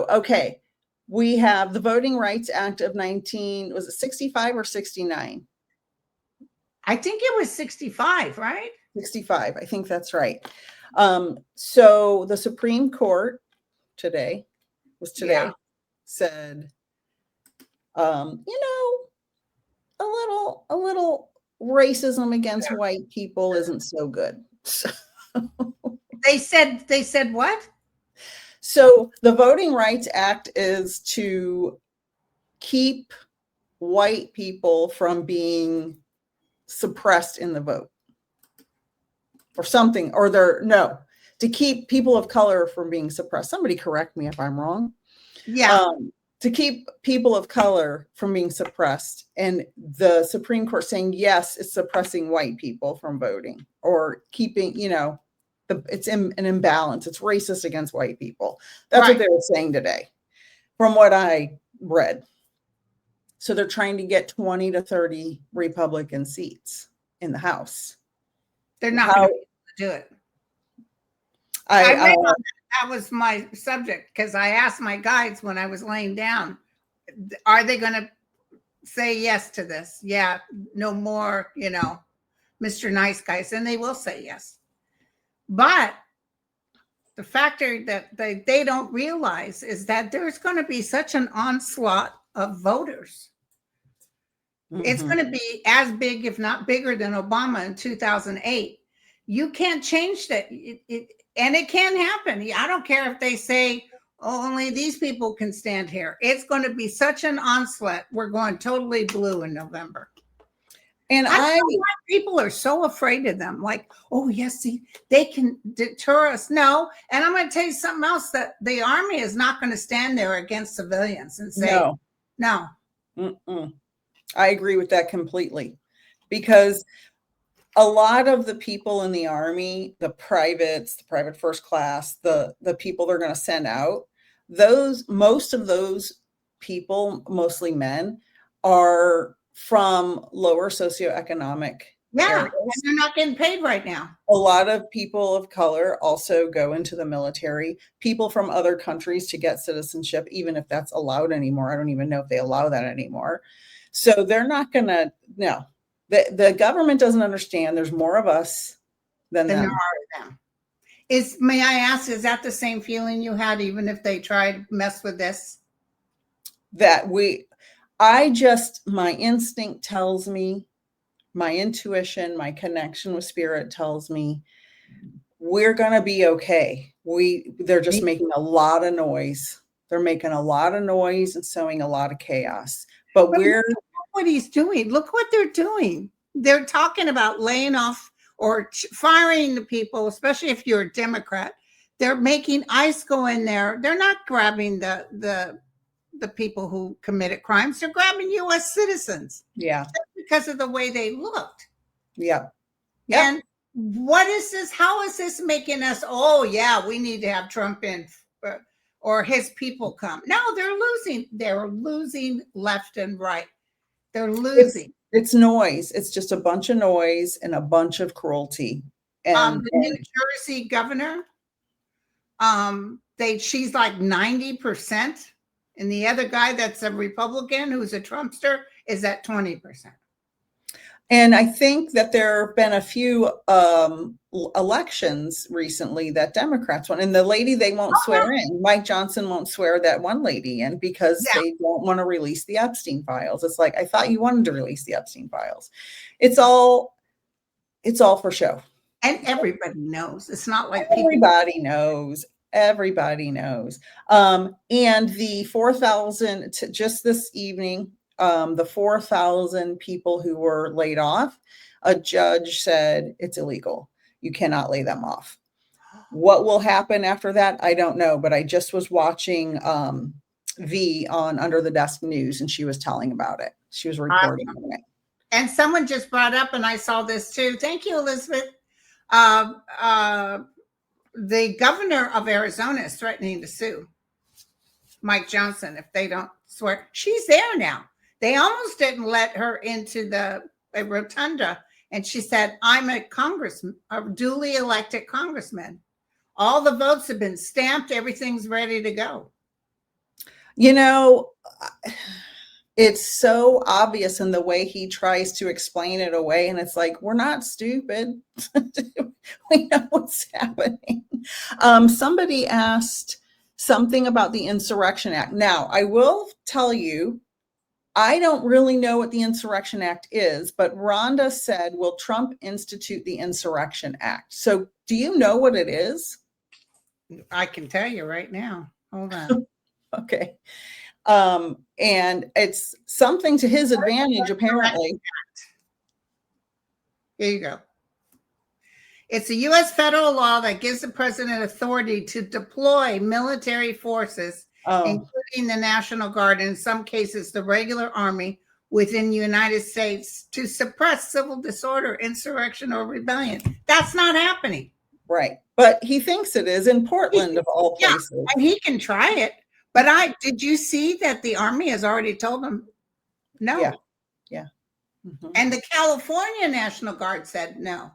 Okay. We have the Voting Rights Act of 65 or 69? I think it was 65, right? 65. I think that's right. So the Supreme Court today said, a little racism against white people isn't so good. They said what? So the Voting Rights Act is to keep white people from being suppressed in the vote or something, or to keep people of color from being suppressed. Somebody correct me if I'm wrong. Yeah. To keep people of color from being suppressed, and the Supreme Court saying, yes, it's suppressing white people from voting or keeping, it's an imbalance. It's racist against white people. That's what they were saying today, from what I read. So they're trying to get 20 to 30 Republican seats in the House. They're not going to be able to do it. I read on that was my subject, because I asked my guides when I was laying down, are they going to say yes to this? Yeah, no more, Mr. Nice Guys, and they will say yes. But the factor that they don't realize is that there's going to be such an onslaught of voters. Mm-hmm. It's going to be as big, if not bigger, than Obama in 2008. You can't change that. And it can happen. I don't care if they say, only these people can stand here. It's going to be such an onslaught. We're going totally blue in November. And I don't know why people are so afraid of them. Like, oh, yes, see, they can deter us. No. And I'm going to tell you something else, that the army is not going to stand there against civilians and say, no. Mm-mm. I agree with that completely, because a lot of the people in the army, the privates, the private first class, the people they're going to send out, most of those people, mostly men, are from lower socioeconomic areas. And they're not getting paid right now. A lot of people of color also go into the military. People from other countries to get citizenship, even if that's allowed anymore. I don't even know if they allow that anymore. So they're not going to, no. The government doesn't understand there's more of us than them. There are of them. May I ask, is that the same feeling you had even if they tried to mess with this? My instinct tells me, my intuition, my connection with spirit tells me we're going to be okay. They're just making a lot of noise. They're making a lot of noise and sowing a lot of chaos. But we're what he's doing. Look what they're doing. They're talking about laying off or firing the people, especially if you're a Democrat. They're making ICE go in there. They're not grabbing the people who committed crimes. They're grabbing U.S. citizens. Yeah. Just because of the way they looked. Yeah. And what is this? How is this making us, we need to have Trump in or his people come? No, they're losing. They're losing left and right. They're losing. It's noise. It's just a bunch of noise and a bunch of cruelty. And the New Jersey governor, she's like 90%, and the other guy that's a Republican who's a Trumpster is at 20%. And I think that there have been a few elections recently that Democrats won. And the lady they won't swear in, Mike Johnson won't swear that one lady in because they don't want to release the Epstein files. It's like, I thought you wanted to release the Epstein files. It's all for show. And everybody knows. It's not like everybody knows. Everybody knows. And the 4,000 just this evening, the 4,000 people who were laid off, a judge said it's illegal. You cannot lay them off. What will happen after that? I don't know, but I just was watching V on Under the Desk News, and she was telling about it. She was reporting on it. And someone just brought up, and I saw this too. Thank you, Elizabeth. The governor of Arizona is threatening to sue Mike Johnson if they don't swear. She's there now. They almost didn't let her into the rotunda. And she said, I'm a duly elected congressman. All the votes have been stamped. Everything's ready to go. You know, it's so obvious in the way he tries to explain it away. And it's like, we're not stupid. We know what's happening. Somebody asked something about the Insurrection Act. Now, I will tell you, I don't really know what the Insurrection Act is, but Rhonda said, will Trump institute the Insurrection Act? So do you know what it is? I can tell you right now. Hold on. Okay. And it's something to his advantage, apparently. Here you go. It's a U.S. federal law that gives the president authority to deploy military forces, including the National Guard, and in some cases, the regular army within the United States to suppress civil disorder, insurrection, or rebellion. That's not happening. Right. But he thinks it is in Portland, of all places. Yeah, and he can try it. But did you see that the Army has already told him no? Yeah. Mm-hmm. And the California National Guard said no.